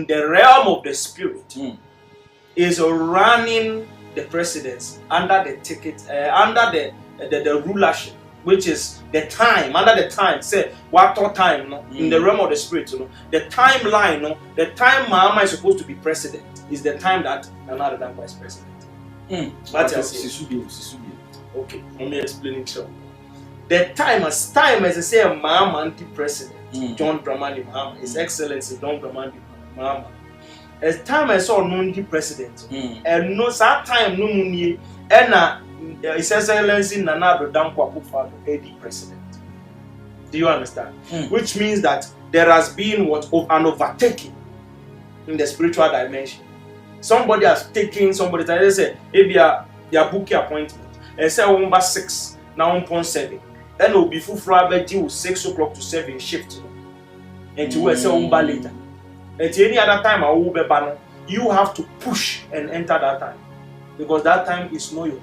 the realm of the spirit is running the presidency under the ticket, under the rulership, which is the time, under the time, say, what time, no? In the realm of the spirit, you know, the timeline, no? The time Mama is supposed to be president is the time that Nana Addo Dankwa is president. That's okay, let me explain it. So, the time as I say, Mama anti-president, John Dramani Mahama, His Excellency John Dramani Mahama. As time I saw no president, and no that time no money, and His Excellency Nana Addo Dankwa Akufo-Addo AD president. Do you understand? Which means that there has been an overtaking in the spiritual dimension. Somebody has taken somebody. They say maybe their booking appointment. And say number 6 now 1.7. Then will be full Friday 6 o'clock to 7 shift. And to say later. At any other time, I will be banner. You have to push and enter that time, because that time is not your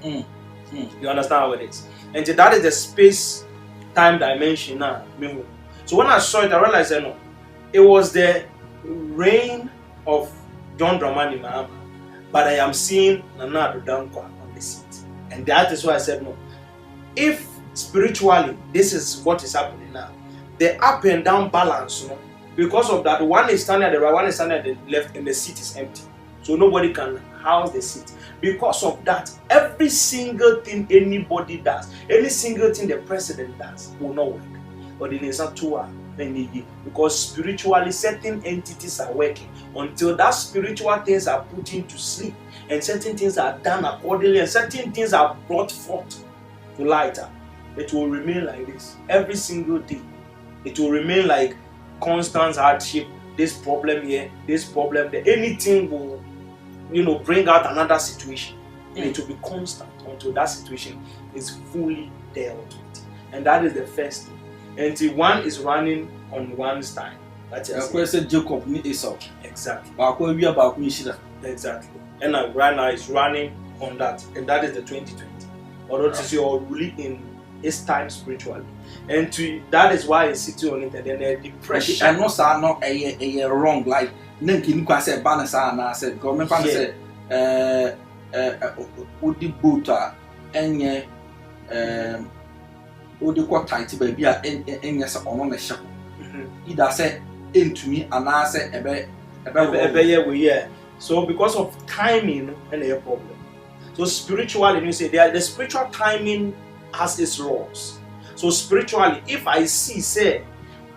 time. You understand how it is? And that is the space-time dimension now. So when I saw it, I realized that no, it was the reign of John Dramani Mahama, but I am seeing Nana Addo Dankwa on the seat, and that is why I said no. If spiritually this is what is happening now, the up and down balance, you know. Because of that, one is standing at the right, one is standing at the left, and the seat is empty. So nobody can house the seat. Because of that, every single thing anybody does, any single thing the president does will not work. But in because spiritually certain entities are working until that spiritual things are put into sleep, and certain things are done accordingly, and certain things are brought forth to light. It will remain like this every single day. It will remain like constant hardship, this problem here, this problem there. Anything will, you know, bring out another situation. And it will be constant until that situation is fully dealt with. And that is the first thing. Until one is running on one's time. That's it. Jacob need Esau. Exactly. Exactly. And right now is running on that. And that is the 2020. Although to see all ruling in its time spiritually. And that is why it's sitting on it, and then the depression. I know sir, not a wrong, like Nenkin said Banasa and I said, government said Udi Buta and Udi Quatite baby and yes on the shop. Either said into me and I said a So because of timing and a problem. So spiritually, you say the spiritual timing has its laws. So spiritually, if I see, say,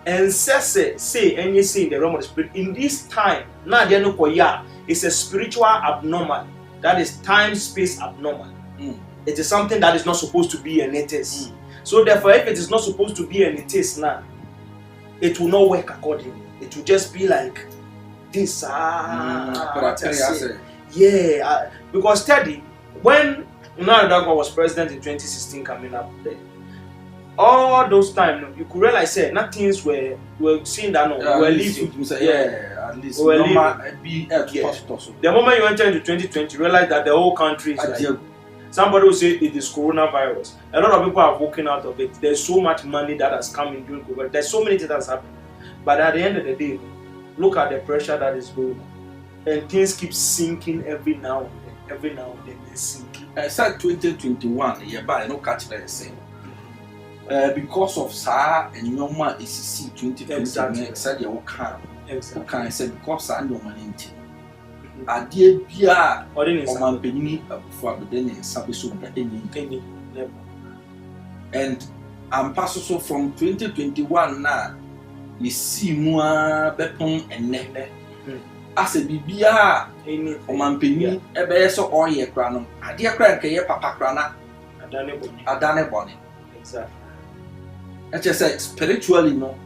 and say, and you see in the realm of the spirit, in this time, now there no koya, it's a spiritual abnormal. That is time-space abnormal. It is something that is not supposed to be, and it is. So therefore, if it is not supposed to be, and it is now, it will not work accordingly. It will just be like this. Because steady, when Nana Addo Dankwa was president in 2016 coming up there, all those times you could realize that things were seeing that we were leaving. At least we were leaving. The moment you enter into 2020, you realize that the whole country is like, somebody will say it is coronavirus. A lot of people are walking out of it. There's so much money that has come in during COVID. There's so many things that's happening. But at the end of the day, look at the pressure that is going on. And things keep sinking every now and then. Every now and then they're sinking. I said 2021, but I don't catch that same. Because of Sa and Yoma is 2020, said you can say because I know my intent. I did be a man penny for the day any. And I'm passing from 2021 now. You see more bepon and neck. As a bibia, any man penny, a bear so all year crown. I dear crank a papa crana. I done a bonnet. Exactly. I just say spiritually, no.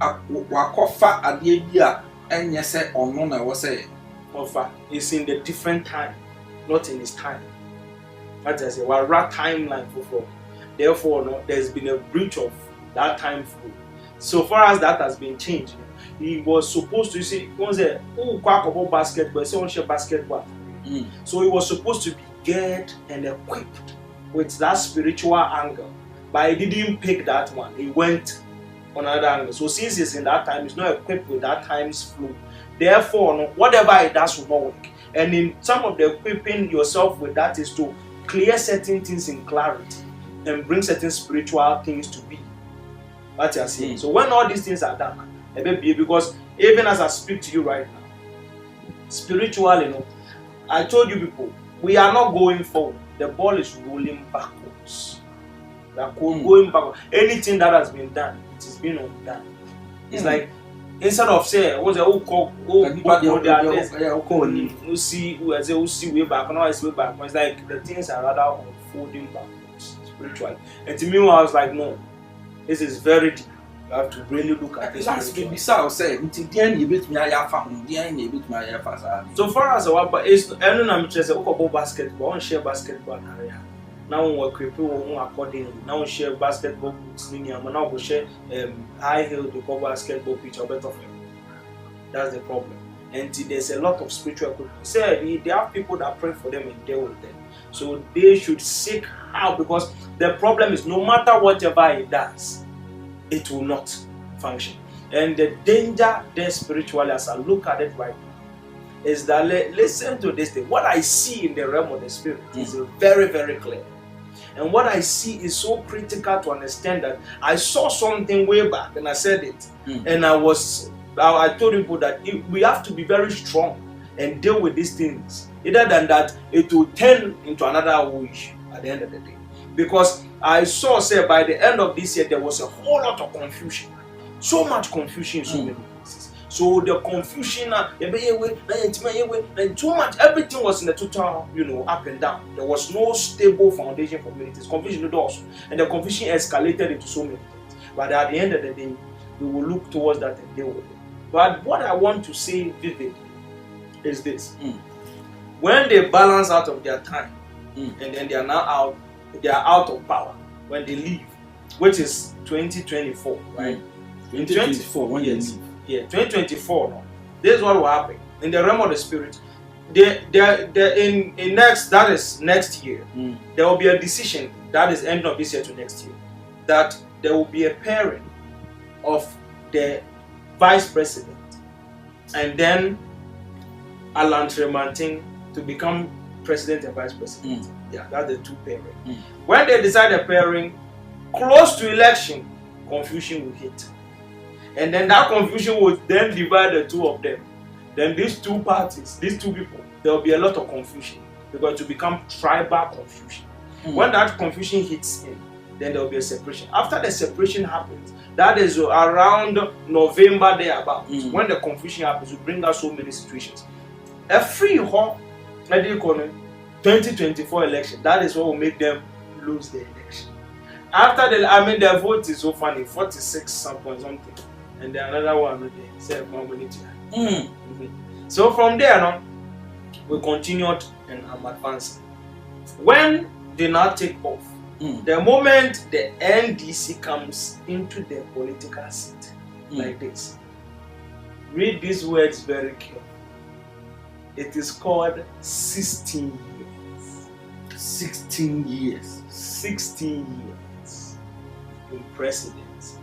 Wakofa adebia and yes, say or no, I was say, offer is in the different time, not in his time. That is a right timeline for. Therefore, no, there's been a breach of that time flow. So far as that has been changed, he was supposed to see basketball, basketball. So he was supposed to be geared and equipped with that spiritual angle, but he didn't pick that one. He went on another angle. So since it's in that time, it's not equipped with that time's flow. Therefore, no, whatever it does will not work. And in some of the equipping yourself with that is to clear certain things in clarity and bring certain spiritual things to be. What you're saying. So when all these things are done, because even as I speak to you right now, spiritually, I told you people, we are not going forward. The ball is rolling backwards. We are going backwards. Anything that has been done, it is being undone. It's like, instead of saying, what's the see way back, now it's way back. It's like the things are rather unfolding backwards spiritually. And to me, I was like, no, this is very deep. You have to really look at this. Last week, I said, so far as our is I'm interested in basketball, I share basketball area. Now we equip accordingly. Now we share basketball boots, now we share high heel to cover basketball pitch or better. That's the problem. And there's a lot of spiritual equipment. Say they have people that pray for them and deal with them. So they should seek help, because the problem is no matter whatever it does, it will not function. And the danger there spiritually, as I look at it right now, is that listen to this thing. What I see in the realm of the spirit is very, very clear. And what I see is so critical to understand that I saw something way back and I said it. And I told people that we have to be very strong and deal with these things. Either than that, it will turn into another wish at the end of the day. Because I saw, say, by the end of this year, there was a whole lot of confusion. So much confusion in so many places. So the confusion, too much, everything was in the total, up and down. There was no stable foundation for communities. Confusion also. And the confusion escalated into so many things. But at the end of the day, we will look towards that and deal with it. But what I want to say vividly is this. When they balance out of their time, and then they are now out of power when they leave, which is 2024, right? 2024 when they leave. Yeah, 2024. No. This is what will happen in the realm of the spirit. In next year, there will be a decision that is end of this year to next year, that there will be a pairing of the vice president and then Alan Tremantin to become president and vice president. Yeah, that's the two pairing. When they decide a pairing, close to election, confusion will hit. And then that confusion will then divide the two of them. Then these two parties, these two people, there will be a lot of confusion because it will become tribal confusion. When that confusion hits in, then there will be a separation. After the separation happens, that is around November thereabout. When the confusion happens, it will bring out so many situations. A free 2024 election, that is what will make them lose the election. After the vote is so funny, 46 something, and then another one, So from there, now, we continued and I'm advancing. When they now take off, the moment the NDC comes into the political seat, like this, read these words very carefully. It is called 16 years. 16 years. 16 years in presidency.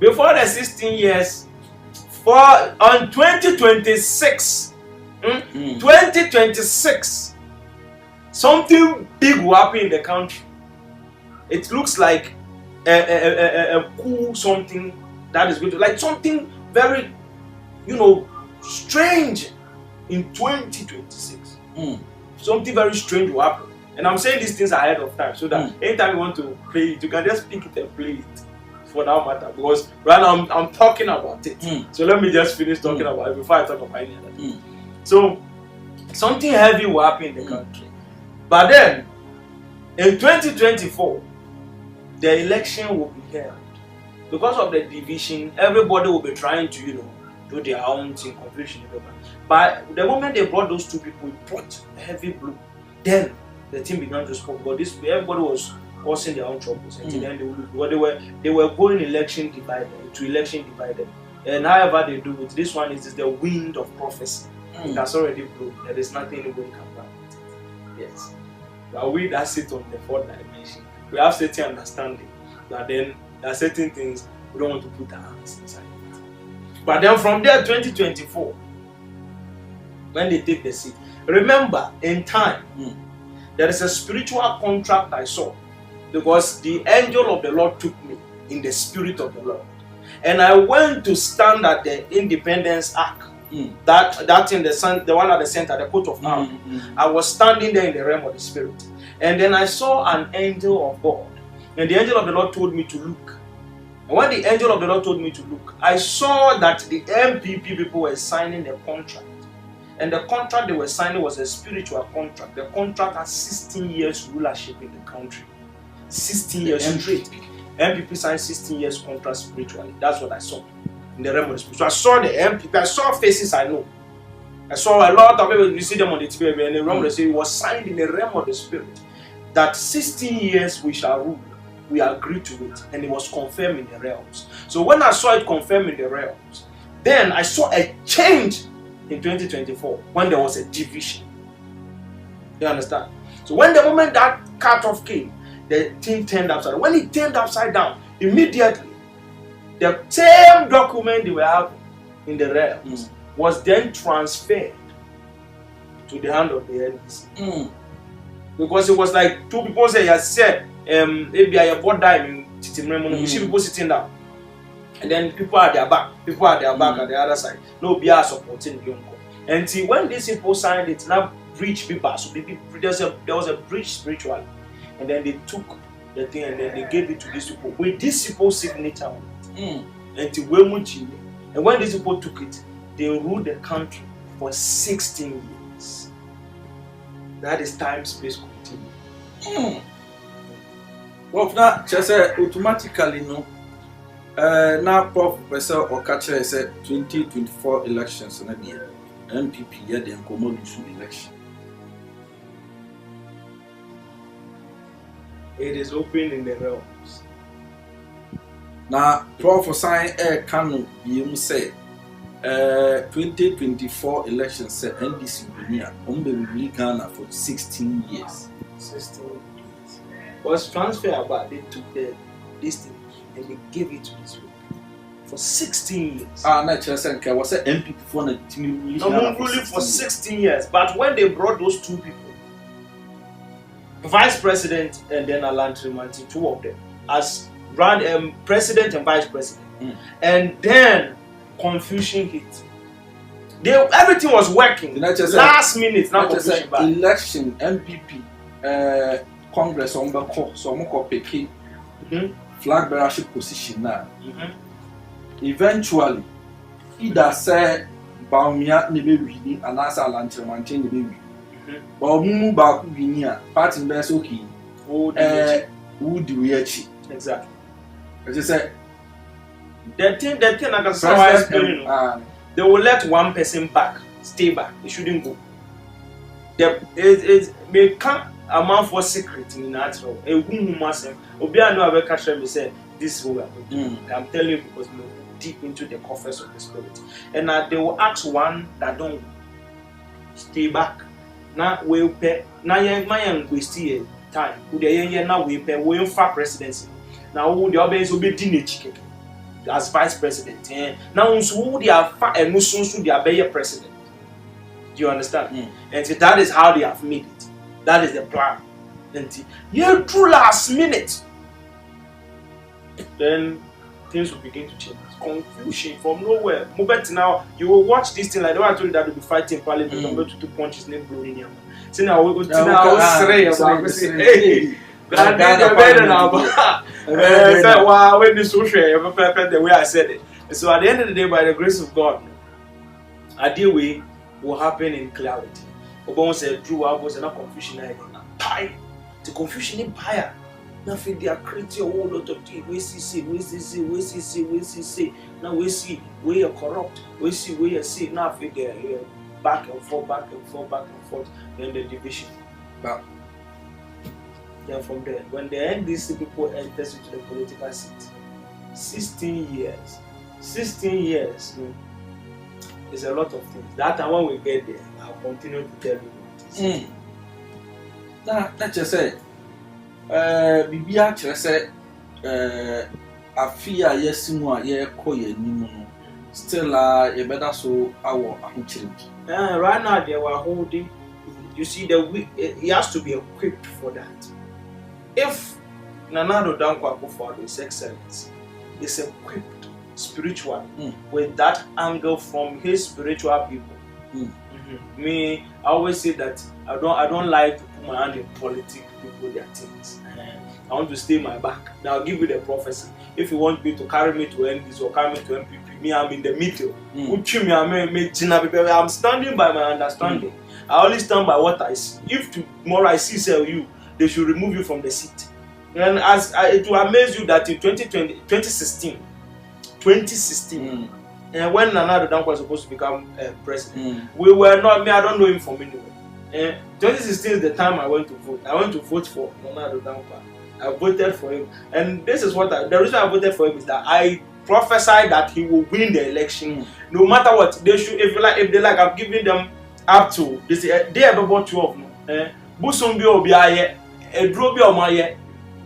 Before the 16 years, on 2026, 2026, something big will happen in the country. It looks like a cool something that is going to, like something very, strange in 2026. Something very strange will happen. And I'm saying these things ahead of time so that anytime you want to play it, you can just pick it and play it for that matter. Because right now I'm talking about it. So let me just finish talking about it before I talk about any other thing. So something heavy will happen in the country. But then in 2024, the election will be held. Because of the division, everybody will be trying to, do their own thing, confusion. But the moment they brought those two people, it brought a heavy blow. Then the team began to spoke. But everybody was causing their own troubles. And then they were going election divided. And however they do it, this one is the wind of prophecy. It has already blown. There is nothing anybody can back with it. Yes. But we that sit on the fourth dimension, we have certain understanding. But then there are certain things We don't want to put our hands inside it. But then from there, 2024, when they take the seat, remember, in time, there is a spiritual contract I saw, because the angel of the Lord took me in the spirit of the Lord, and I went to stand at the Independence Ark. That in the sun, the one at the center, the coat of arms. I was standing there in the realm of the spirit, and then I saw an angel of God, and the angel of the Lord told me to look. And when the angel of the Lord told me to look, I saw that the MPP people were signing a contract, and the contract they were signing was a spiritual contract. The contract has 16 years rulership in the country, 16 years straight. MPP signed 16 years contract spiritually. That's what I saw in the realm of the spirit. So I saw the MPP, I saw faces I know. I saw a lot of people, you see them on the TV, and the realm of the spirit was signed in the realm of the spirit that 16 years we shall rule. We agreed to it, and it was confirmed in the realms. So when I saw it confirmed in the realms, then I saw a change in 2024 when there was a division. You understand? So when the moment that cut-off came, the thing turned upside down. When it turned upside down, immediately, the same document they were having in the realms was then transferred to the hand of the NDC. Because it was like two people say, yes, said, maybe I bought time in you see people sitting down. And then people at their back, at the other side. No, be supporting the uncle. And see, when these people signed it, now breach people. So there was a breach spiritually. And then they took the thing and then they gave it to these people with these people's signature on it. And when these people took it, they ruled the country for 16 years. That is time space continuum. Well, now, just automatically, no. Now, Prof. Professor Okache said 2024 elections in the year. MPP had the common election. It is open in the realms. Now, Prof. Sign Kanu, you say 2024 elections said NDC will Ghana for 16 years. 16 years. Was transferred, but they took this thing and they gave it to this people for 16 years. Natural Senka was an MPP for the team ruling for 16 years. But when they brought those two people, Vice President and then Alan Trimanti, two of them, as President and Vice President, and then confusion hit. Everything was working. Last minute, now confusion back. Election MPP Congress on the flag bearership position now. Eventually, either say Baumia Nibewi and Asa Alan Trimanti Nibewi. But we back here, party best okay. Who do we achieve? Exactly. As I said, the thing I can say, they will let one person stay back. They shouldn't go. It may come a man for secret in natural. A woman must Obi I know I catch them say this is what I'm telling you because we deep into the coffers of the spirit. And they will ask one that don't stay back. Now we pay. Now you waste time. Now we pay. We for presidency. Now who the others will be dinner as vice president. Now who they are and who soon they are be president. Do you understand? And so that is how they have made it. That is the plan. And you true last minute, then things will begin to change. Confusion from nowhere. Moment now, you will watch this thing like the one I told you that will be fighting parliament. I'm going to two punches, name blowing him. See now, we go to hey, when this social, the way I said it. So at the end of the day, by the grace of God, a deal way will happen in clarity. Obama said, Drew, I was not confusion. The confusion in fire. Nothing they are creating a whole lot of things. We see. Now we see where you're corrupt. We see where you see. Now figure back and forth. Then the division. But then from there, when the NDC people enters into the political seat, 16 years. 16 years. There's a lot of things. That time when we get there, I'll continue to tell you what it is. Nah, let's just say, Bibi actually said, afia yesimu a ye ko ye nimu no still ye better so awo ahokyere bi. Right now they were holding. You see, he has to be equipped for that. If Nana Dankwa Akufo-Addo is excellence, is equipped spiritually with that angle from his spiritual people. Me, I always say that I don't like to put my hand in politics, people their things. I want to stay my back. Now I'll give you the prophecy. If you want me to carry me to NDC or carry me to MPP, me I'm in the middle. I'm standing by my understanding. I only stand by what I see. If tomorrow I see you, they should remove you from the seat. And it will amaze you that in 2016, and when Nana Dankwa was supposed to become president, we were not. I don't know him from anywhere. 2016 is the time I went to vote. I went to vote for Nana Dankwa. I voted for him, and this is what the reason I voted for him is that I prophesied that he will win the election, no matter what. They should, if they like, I'm giving them up to this. They have about 12. Busumbi obiaye, Edrobi omaye,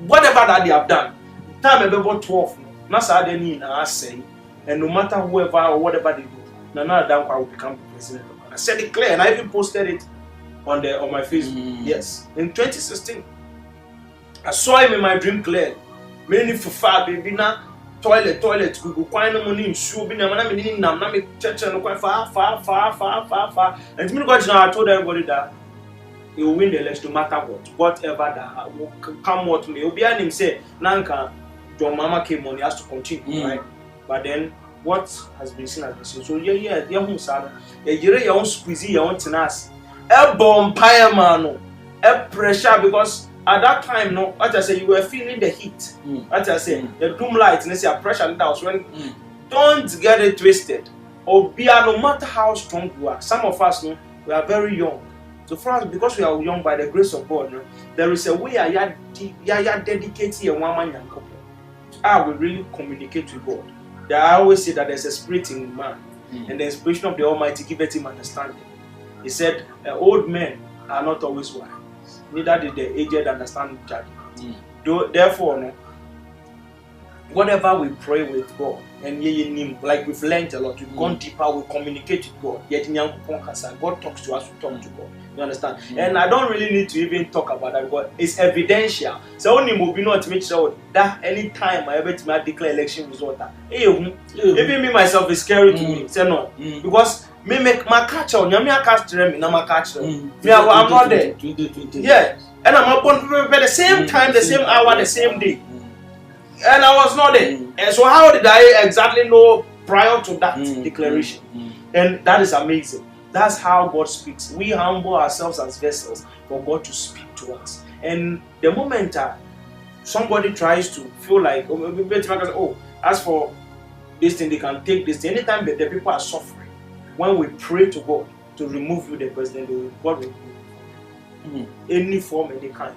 whatever that they have done. Time about 12. Not sad any I say, and no matter whoever or whatever they do, Nana Dankwa will become the president. I said it clear, and I even posted it on my Facebook. Yes, in 2016, I saw him in my dream clear. Many for far baby na toilet we go find no money in shoe be na me na me church no quite far. And me God now I told everybody that he will win the election no matter what, whatever that will come what may. Obi and him say nanka your mama came on, he has to continue, right? But then what has been seen has been seen. So yeah, who sad. You own squeezy, your own tenas. A bomb pie man, a pressure because at that time, no, as I say, you were feeling the heat. As I say, the doom light, and say pressure that was when. Don't get it twisted. Or be no matter how strong you are. Some of us, no, we are very young. So for us, because we are young by the grace of God, no, there is a way I dedicated a woman and couple. I will really communicate with God. I always say that there's a spirit in man, and the inspiration of the Almighty giveth him understanding. He said, old men are not always wise, neither did the aged understand judgment. Therefore, no, whatever we pray with God, and like we've learned a lot, we've gone deeper, we communicate with God. Yet God talks to us, we talk to God. You understand? And I don't really need to even talk about that because it's evidential. So only movie not to make sure that any time I ever declare election result, even me myself is scary to me. Say no, because me make my catch on. Me I catch them, me I catch them. Me I'm not there. Yeah, and I'm upon the same time, the same hour, the same day. And I was not there. And so how did I exactly know prior to that declaration? And that is amazing. That's how God speaks. We humble ourselves as vessels for God to speak to us. And the moment somebody tries to feel like, oh, as for this thing, they can take this thing. Anytime the people are suffering, when we pray to God to remove you, the president, God will remove you. Any form, any kind.